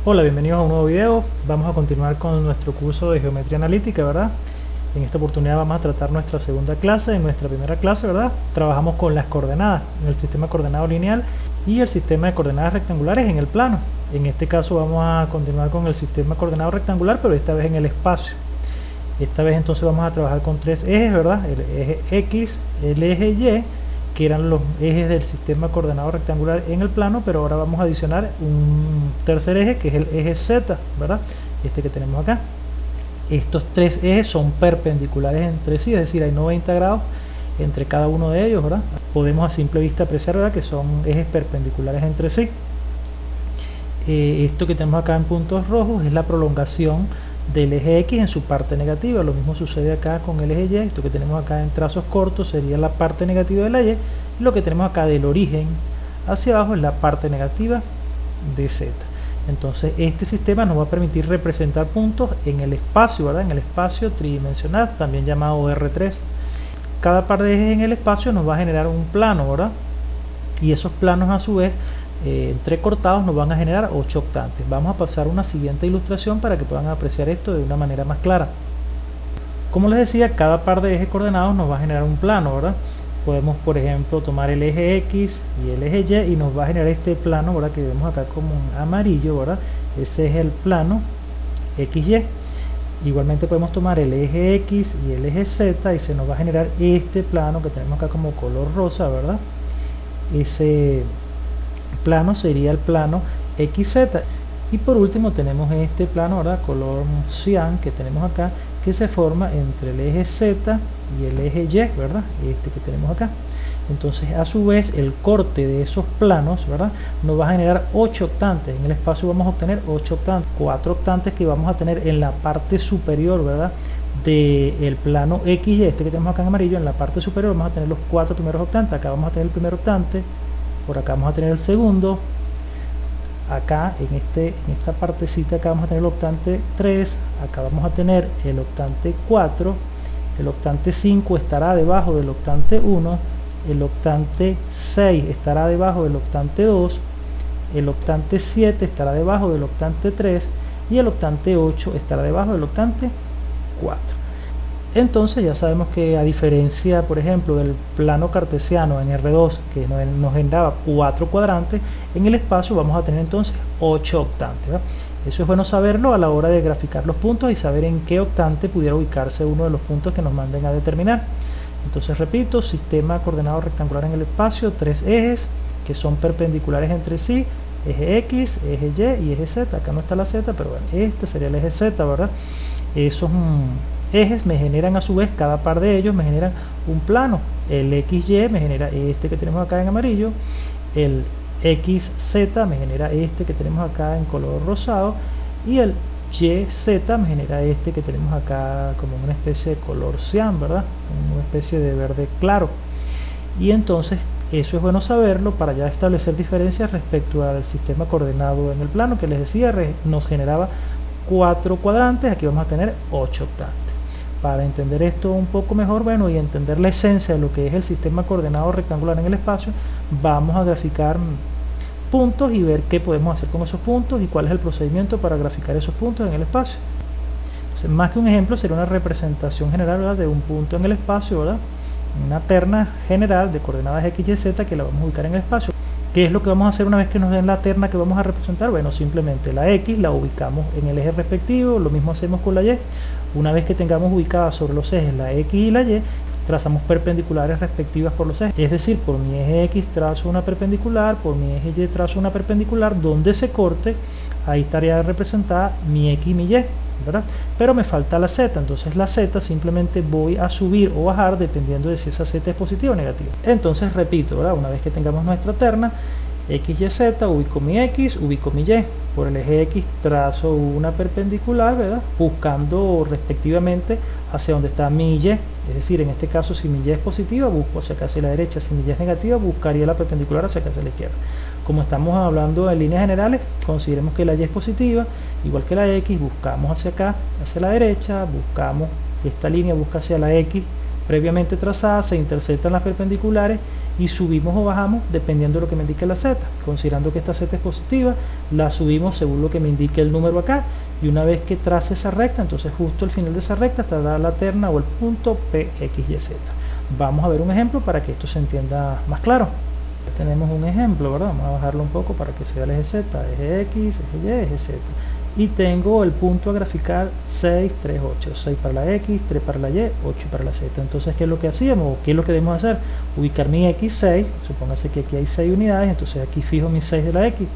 Hola, bienvenidos a un nuevo video. Vamos a continuar con nuestro curso de geometría analítica, ¿verdad? En esta oportunidad vamos a tratar nuestra segunda clase. En nuestra primera clase, ¿verdad?, trabajamos con las coordenadas en el sistema coordenado lineal y el sistema de coordenadas rectangulares en el plano. En este caso vamos a continuar con el sistema coordenado rectangular, pero esta vez en el espacio. Esta vez entonces vamos a trabajar con tres ejes, ¿verdad? El eje X, el eje Y, que eran los ejes del sistema coordenado rectangular en el plano, pero ahora vamos a adicionar un tercer eje, que es el eje Z, ¿verdad? Este que tenemos acá. Estos tres ejes son perpendiculares entre sí, es decir, hay 90 grados entre cada uno de ellos, ¿verdad? Podemos a simple vista apreciar, ¿verdad?, que son ejes perpendiculares entre sí. Esto que tenemos acá en puntos rojos es la prolongación del eje X en su parte negativa. Lo mismo sucede acá con el eje Y. Esto que tenemos acá en trazos cortos sería la parte negativa de la Y, y lo que tenemos acá del origen hacia abajo es la parte negativa de Z. Entonces este sistema nos va a permitir representar puntos en el espacio, ¿verdad?, en el espacio tridimensional, también llamado R3. Cada par de ejes en el espacio nos va a generar un plano, ¿verdad?, y esos planos a su vez entrecortados nos van a generar 8 octantes. Vamos a pasar a una siguiente ilustración para que puedan apreciar esto de una manera más clara. Como les decía, cada par de ejes coordenados nos va a generar un plano, ¿verdad? Podemos, por ejemplo, tomar el eje X y el eje Y y nos va a generar este plano, ¿verdad?, que vemos acá como un amarillo, ¿verdad? Ese es el plano XY. Igualmente podemos tomar el eje X y el eje Z y se nos va a generar este plano que tenemos acá como color rosa, ¿verdad? Ese plano sería el plano XZ. Y por último tenemos este plano, ¿verdad?, color cian, que tenemos acá, que se forma entre el eje Z y el eje Y, ¿verdad?, este que tenemos acá. Entonces a su vez el corte de esos planos, ¿verdad?, nos va a generar 8 octantes. En el espacio vamos a obtener 8 octantes, 4 octantes que vamos a tener en la parte superior, ¿verdad?, del plano XY, este que tenemos acá en amarillo. En la parte superior vamos a tener los 4 primeros octantes. Acá vamos a tener el primer octante, por acá vamos a tener el segundo, acá en esta partecita acá vamos a tener el octante 3, acá vamos a tener el octante 4, el octante 5 estará debajo del octante 1, el octante 6 estará debajo del octante 2, el octante 7 estará debajo del octante 3 y el octante 8 estará debajo del octante 4. Entonces ya sabemos que, a diferencia, por ejemplo, del plano cartesiano en R2, que nos generaba 4 cuadrantes, en el espacio vamos a tener entonces 8 octantes, ¿verdad? Eso es bueno saberlo a la hora de graficar los puntos y saber en qué octante pudiera ubicarse uno de los puntos que nos manden a determinar. Entonces repito, sistema coordenado rectangular en el espacio, tres ejes que son perpendiculares entre sí, eje X, eje Y y eje Z. Acá no está la Z, pero bueno, este sería el eje Z, ¿verdad? Esos ejes me generan a su vez, cada par de ellos me generan un plano. El XY me genera este que tenemos acá en amarillo, el XZ me genera este que tenemos acá en color rosado, y el YZ me genera este que tenemos acá como una especie de color cian, ¿verdad?, una especie de verde claro. Y entonces eso es bueno saberlo para ya establecer diferencias respecto al sistema coordenado en el plano, que les decía nos generaba 4 cuadrantes. Aquí vamos a tener 8 octantes. Para entender esto un poco mejor, bueno, y entender la esencia de lo que es el sistema coordenado rectangular en el espacio, vamos a graficar puntos y ver qué podemos hacer con esos puntos y cuál es el procedimiento para graficar esos puntos en el espacio. Entonces, más que un ejemplo, sería una representación general, ¿verdad?, de un punto en el espacio, ¿verdad?, una terna general de coordenadas X, Y, Z que la vamos a ubicar en el espacio. ¿Qué es lo que vamos a hacer una vez que nos den la terna que vamos a representar? Bueno, simplemente la X la ubicamos en el eje respectivo, lo mismo hacemos con la Y. Una vez que tengamos ubicadas sobre los ejes la X y la Y, trazamos perpendiculares respectivas por los ejes. Es decir, por mi eje X trazo una perpendicular, por mi eje Y trazo una perpendicular, donde se corte, ahí estaría representada mi X y mi Y, ¿verdad? Pero me falta la Z, entonces la Z simplemente voy a subir o bajar dependiendo de si esa Z es positiva o negativa. Entonces repito, ¿verdad?, una vez que tengamos nuestra terna X, Y, Z, ubico mi X, ubico mi Y. Por el eje X trazo una perpendicular, ¿verdad?, buscando respectivamente hacia donde está mi Y. Es decir, en este caso, si mi Y es positiva, busco hacia acá hacia la derecha. Si mi Y es negativa, buscaría la perpendicular hacia acá hacia la izquierda. Como estamos hablando en líneas generales, consideremos que la Y es positiva, igual que la X, buscamos hacia acá, hacia la derecha, buscamos esta línea, busca hacia la X previamente trazada, se interceptan las perpendiculares y subimos o bajamos dependiendo de lo que me indique la z. Considerando que esta z es positiva, la subimos según lo que me indique el número acá, y una vez que trace esa recta, entonces justo al final de esa recta estará la terna o el punto PXYZ. Vamos a ver un ejemplo para que esto se entienda más claro. Tenemos un ejemplo, ¿verdad? Vamos a bajarlo un poco para que se vea el eje Z, eje X, eje Y, eje Z. Y tengo el punto a graficar 6, 3, 8. 6 para la X, 3 para la Y, 8 para la Z. Entonces, ¿qué es lo que hacíamos? ¿Qué es lo que debemos hacer? Ubicar mi X6, supóngase que aquí hay 6 unidades, entonces aquí fijo mis 6 de la X.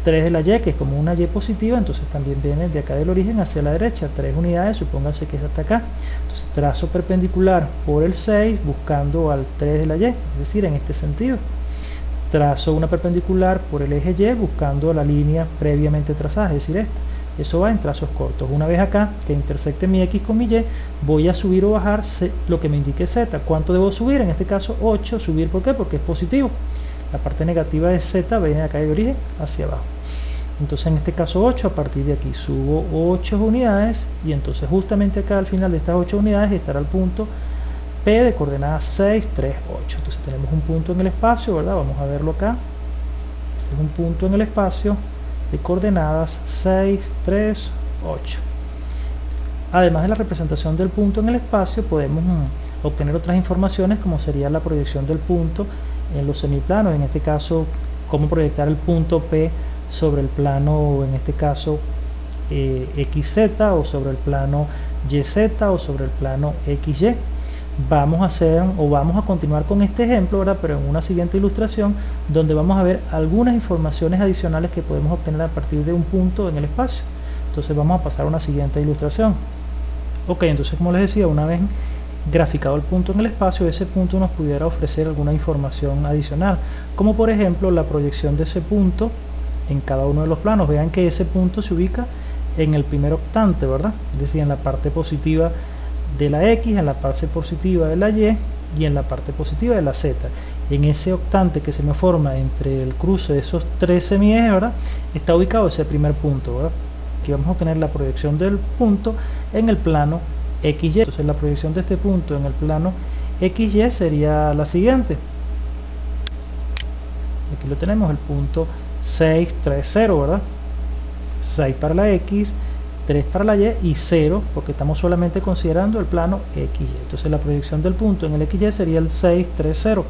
3 de la Y, que es como una Y positiva, entonces también viene de acá del origen hacia la derecha, 3 unidades, supóngase que es hasta acá. Entonces trazo perpendicular por el 6 buscando al 3 de la Y, es decir, en este sentido. Trazo una perpendicular por el eje Y buscando la línea previamente trazada, es decir, esta. Eso va en trazos cortos. Una vez acá que intersecte mi X con mi Y, voy a subir o bajar lo que me indique Z. ¿Cuánto debo subir? En este caso 8. ¿Subir por qué? Porque es positivo. La parte negativa de Z viene acá de origen hacia abajo. Entonces en este caso 8, a partir de aquí subo 8 unidades, y entonces justamente acá al final de estas 8 unidades estará el punto P de coordenadas 6, 3, 8. Entonces tenemos un punto en el espacio, ¿verdad? Vamos a verlo acá. Este es un punto en el espacio de coordenadas 6, 3, 8. Además de la representación del punto en el espacio, podemos obtener otras informaciones, como sería la proyección del punto en los semiplanos, en este caso cómo proyectar el punto P sobre el plano, en este caso XZ, o sobre el plano YZ, o sobre el plano XY. Vamos a continuar con este ejemplo, ¿verdad? Pero en una siguiente ilustración, donde vamos a ver algunas informaciones adicionales que podemos obtener a partir de un punto en el espacio. Entonces vamos a pasar a una siguiente ilustración. Ok, entonces como les decía, una vez graficado el punto en el espacio, ese punto nos pudiera ofrecer alguna información adicional, como por ejemplo la proyección de ese punto en cada uno de los planos. Vean que ese punto se ubica en el primer octante, ¿verdad? Es decir, en la parte positiva de la X, en la parte positiva de la Y y en la parte positiva de la Z. En ese octante que se me forma entre el cruce de esos tres semiejes, ¿verdad?, está ubicado ese primer punto, ¿verdad? Aquí vamos a obtener la proyección del punto en el plano XY. Entonces la proyección de este punto en el plano XY sería la siguiente. Aquí lo tenemos, el punto 6, 3, 0, ¿verdad? 6 para la X, 3 para la Y y 0, porque estamos solamente considerando el plano XY. Entonces la proyección del punto en el XY sería el 6, 3, 0.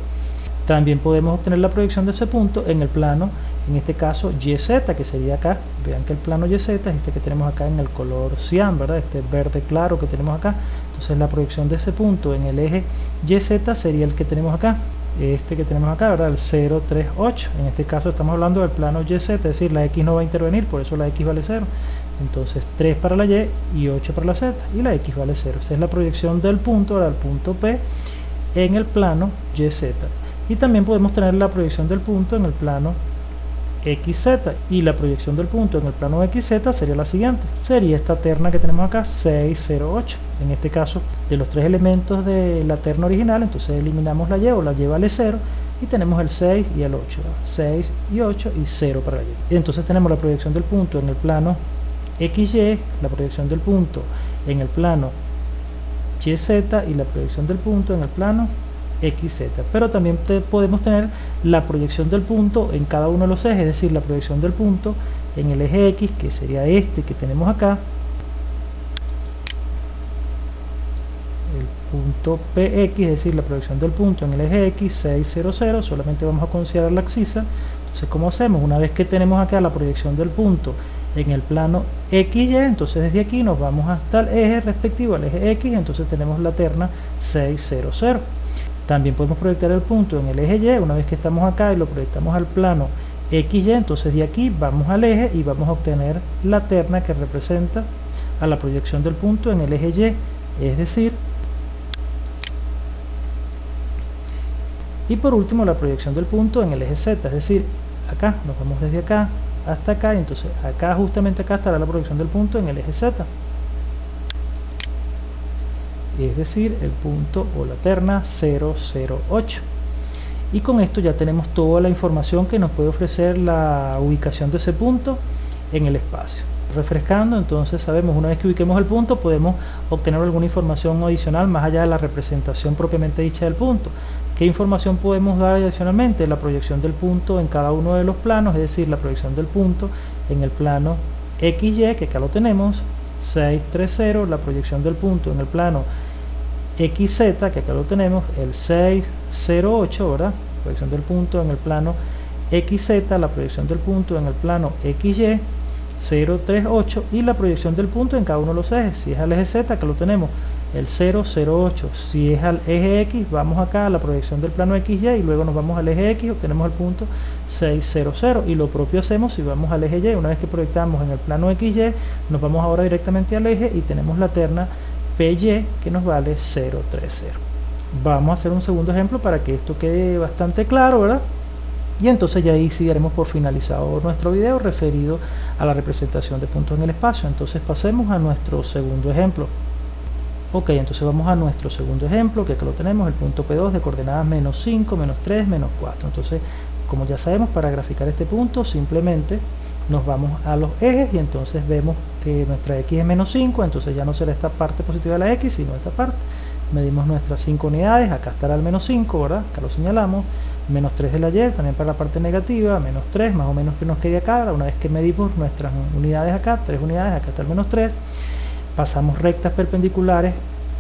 También podemos obtener la proyección de ese punto en el plano, en este caso YZ, que sería acá. Vean que el plano YZ es este que tenemos acá en el color cian, ¿verdad? Este verde claro que tenemos acá. Entonces la proyección de ese punto en el eje YZ sería el que tenemos acá, este que tenemos acá, ¿verdad? El 0, 3, 8. En este caso estamos hablando del plano YZ, es decir, la X no va a intervenir, por eso la X vale 0. Entonces 3 para la Y y 8 para la Z, y la X vale 0. Esta es la proyección del punto, del punto P en el plano YZ. Y también podemos tener la proyección del punto en el plano XZ, y la proyección del punto en el plano XZ sería la siguiente, sería esta terna que tenemos acá, 6, 0, 8. En este caso, de los tres elementos de la terna original, entonces eliminamos la Y, o la Y vale 0, y tenemos el 6 y el 8, 6 y 8 y 0 para la Y. Y entonces tenemos la proyección del punto en el plano XY, la proyección del punto en el plano YZ y la proyección del punto en el plano XZ. Pero también podemos tener la proyección del punto en cada uno de los ejes, es decir, la proyección del punto en el eje X, que sería este que tenemos acá, el punto PX, es decir, la proyección del punto en el eje X, 6, 0, 0, solamente vamos a considerar la abscisa. Entonces, ¿cómo hacemos? Una vez que tenemos acá la proyección del punto en el plano XY, entonces desde aquí nos vamos hasta el eje respectivo al eje X, entonces tenemos la terna 6, 0, 0. También podemos proyectar el punto en el eje Y. Una vez que estamos acá y lo proyectamos al plano XY, entonces de aquí vamos al eje y vamos a obtener la terna que representa a la proyección del punto en el eje Y, es decir, y por último la proyección del punto en el eje Z, es decir, acá nos vamos desde acá hasta acá, y entonces acá, justamente acá, estará la proyección del punto en el eje Z, es decir, el punto o la terna 0, 0, 8. Y con esto ya tenemos toda la información que nos puede ofrecer la ubicación de ese punto en el espacio. Refrescando, entonces sabemos, una vez que ubiquemos el punto, podemos obtener alguna información adicional más allá de la representación propiamente dicha del punto, ¿Qué información podemos dar adicionalmente? La proyección del punto en cada uno de los planos, es decir, la proyección del punto en el plano XY, que acá lo tenemos, 630, la proyección del punto en el plano XZ, que acá lo tenemos, el 608, ¿verdad? Proyección del punto en el plano XZ, la proyección del punto en el plano XY, 038, y la proyección del punto en cada uno de los ejes. Si es al eje Z, que lo tenemos, el 008. Si es al eje X, vamos acá a la proyección del plano XY y luego nos vamos al eje X, obtenemos el punto 600. Y lo propio hacemos si vamos al eje Y. Una vez que proyectamos en el plano XY, nos vamos ahora directamente al eje y tenemos la terna PY que nos vale 030. Vamos a hacer un segundo ejemplo para que esto quede bastante claro, ¿verdad? Y entonces ya ahí sí daremos por finalizado nuestro video referido a la representación de puntos en el espacio. Entonces pasemos a nuestro segundo ejemplo. Ok, entonces vamos a nuestro segundo ejemplo, que acá lo tenemos, el punto P2 de coordenadas -5, -3, -4. Entonces, como ya sabemos, para graficar este punto simplemente nos vamos a los ejes y entonces vemos que nuestra X es -5, entonces ya no será esta parte positiva de la X, sino esta parte. Medimos nuestras 5 unidades, acá estará el -5, ¿verdad? Acá lo señalamos. -3 de la Y, también para la parte negativa, -3, más o menos que nos quede acá. Una vez que medimos nuestras unidades acá, 3 unidades, acá está el -3. Pasamos rectas perpendiculares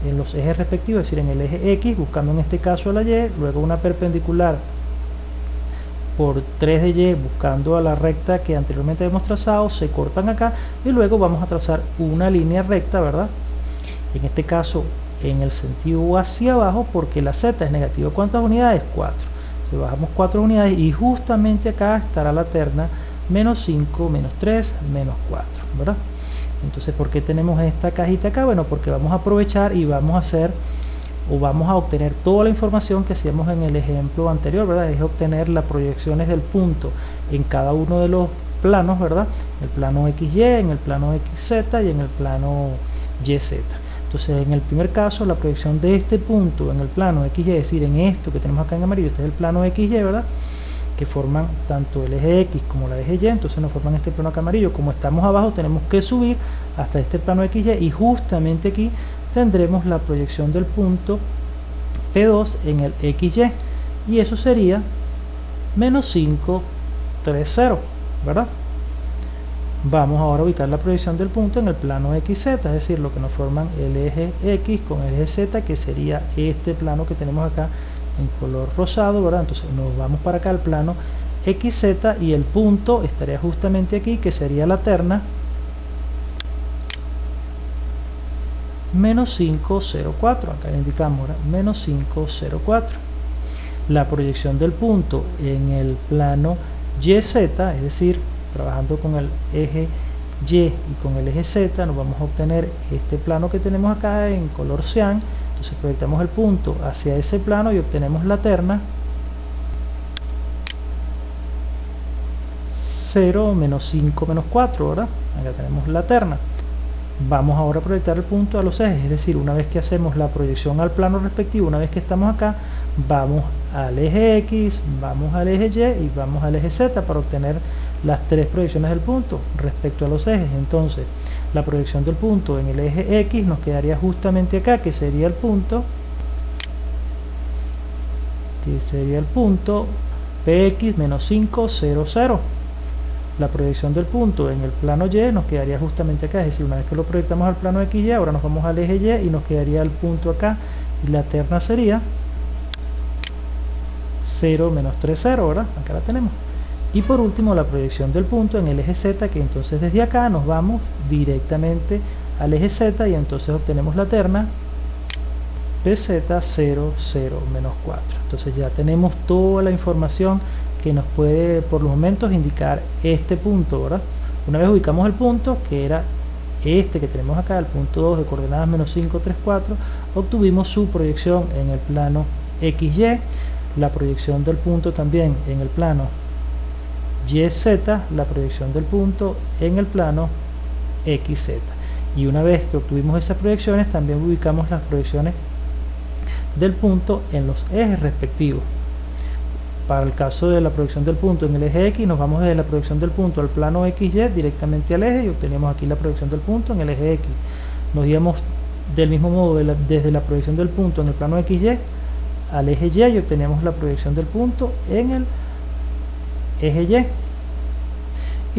en los ejes respectivos, es decir, en el eje X, buscando en este caso a la Y, luego una perpendicular por 3 de Y, buscando a la recta que anteriormente hemos trazado, se cortan acá, y luego vamos a trazar una línea recta, ¿verdad? En este caso, en el sentido hacia abajo, porque la Z es negativa. ¿Cuántas unidades? 4. Entonces bajamos 4 unidades y justamente acá estará la terna -5, -3, -4, ¿verdad? Entonces, ¿por qué tenemos esta cajita acá? Bueno, porque vamos a aprovechar y vamos a hacer o vamos a obtener toda la información que hacíamos en el ejemplo anterior, ¿verdad? Es obtener las proyecciones del punto en cada uno de los planos, ¿verdad? El plano XY, en el plano XZ y en el plano YZ. Entonces, en el primer caso, la proyección de este punto en el plano XY, es decir, en esto que tenemos acá en amarillo, este es el plano XY, ¿verdad? Que forman tanto el eje X como el eje Y, entonces nos forman este plano acá amarillo. Como estamos abajo, tenemos que subir hasta este plano XY y justamente aquí tendremos la proyección del punto P2 en el XY, y eso sería -5, 3, 0, ¿verdad? Vamos ahora a ubicar la proyección del punto en el plano XZ, es decir, lo que nos forman el eje X con el eje Z, que sería este plano que tenemos acá en color rosado, ¿verdad? Entonces nos vamos para acá al plano XZ y el punto estaría justamente aquí, que sería la terna -504, acá le indicamos, ¿verdad? -504. La proyección del punto en el plano YZ, es decir, trabajando con el eje Y y con el eje Z, nos vamos a obtener este plano que tenemos acá en color cian. Entonces proyectamos el punto hacia ese plano y obtenemos la terna 0, -5, -4, ¿verdad? Acá tenemos la terna. Vamos ahora a proyectar el punto a los ejes, es decir, una vez que hacemos la proyección al plano respectivo, una vez que estamos acá, vamos al eje X, vamos al eje Y y vamos al eje Z para obtener las 3 proyecciones del punto respecto a los ejes. Entonces, la proyección del punto en el eje X nos quedaría justamente acá, que sería el punto PX -5, 0, 0. La proyección del punto en el plano Y nos quedaría justamente acá, es decir, una vez que lo proyectamos al plano XY, ahora nos vamos al eje Y y nos quedaría el punto acá, y la terna sería 0, -3, 0, ¿verdad? Acá la tenemos. Y por último, la proyección del punto en el eje Z, que entonces desde acá nos vamos directamente al eje Z y entonces obtenemos la terna PZ 0, 0, -4. Entonces ya tenemos toda la información que nos puede por los momentos indicar este punto, ¿verdad? Una vez ubicamos el punto, que era este que tenemos acá, el punto 2 de coordenadas -5, 3, 4, obtuvimos su proyección en el plano XY, la proyección del punto también en el plano YZ, la proyección del punto en el plano XZ. Y una vez que obtuvimos esas proyecciones, también ubicamos las proyecciones del punto en los ejes respectivos. Para el caso de la proyección del punto en el eje X, nos vamos desde la proyección del punto al plano XY directamente al eje y obtenemos aquí la proyección del punto en el eje X. Nos íbamos del mismo modo desde la proyección del punto en el plano XY al eje Y y obtenemos la proyección del punto en el eje Y.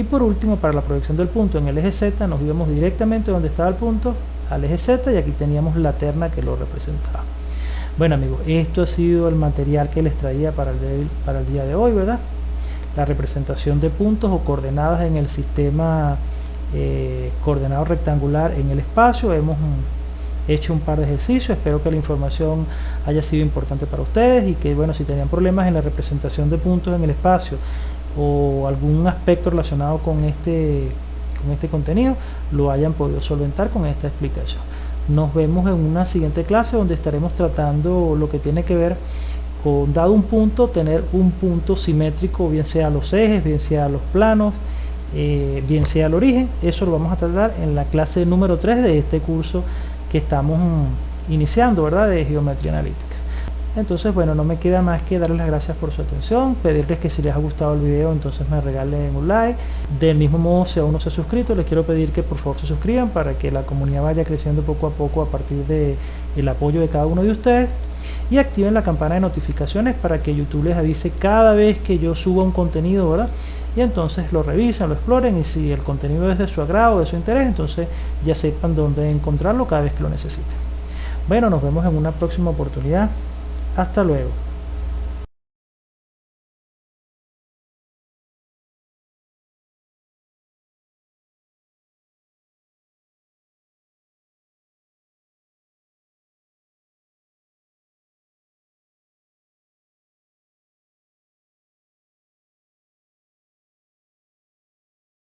Y por último, para la proyección del punto en el eje Z, nos íbamos directamente donde estaba el punto, al eje Z, y aquí teníamos la terna que lo representaba. Bueno amigos, esto ha sido el material que les traía para el día de hoy, ¿verdad? La representación de puntos o coordenadas en el sistema coordenado rectangular en el espacio. Hemos hecho un par de ejercicios, espero que la información haya sido importante para ustedes y que, bueno, si tenían problemas en la representación de puntos en el espacio o algún aspecto relacionado con este contenido, lo hayan podido solventar con esta explicación. Nos vemos en una siguiente clase donde estaremos tratando lo que tiene que ver con, dado un punto, tener un punto simétrico, bien sea a los ejes, bien sea a los planos, bien sea al origen. Eso lo vamos a tratar en la clase número 3 de este curso que estamos iniciando, ¿verdad?, de geometría analítica. Entonces, bueno, no me queda más que darles las gracias por su atención, pedirles que si les ha gustado el video, entonces me regalen un like. Del mismo modo, si aún no se ha suscrito, les quiero pedir que por favor se suscriban para que la comunidad vaya creciendo poco a poco a partir del apoyo de cada uno de ustedes. Y activen la campana de notificaciones para que YouTube les avise cada vez que yo suba un contenido, ¿verdad? Y entonces lo revisen, lo exploren, y si el contenido es de su agrado, de su interés, entonces ya sepan dónde encontrarlo cada vez que lo necesiten. Bueno, nos vemos en una próxima oportunidad. Hasta luego.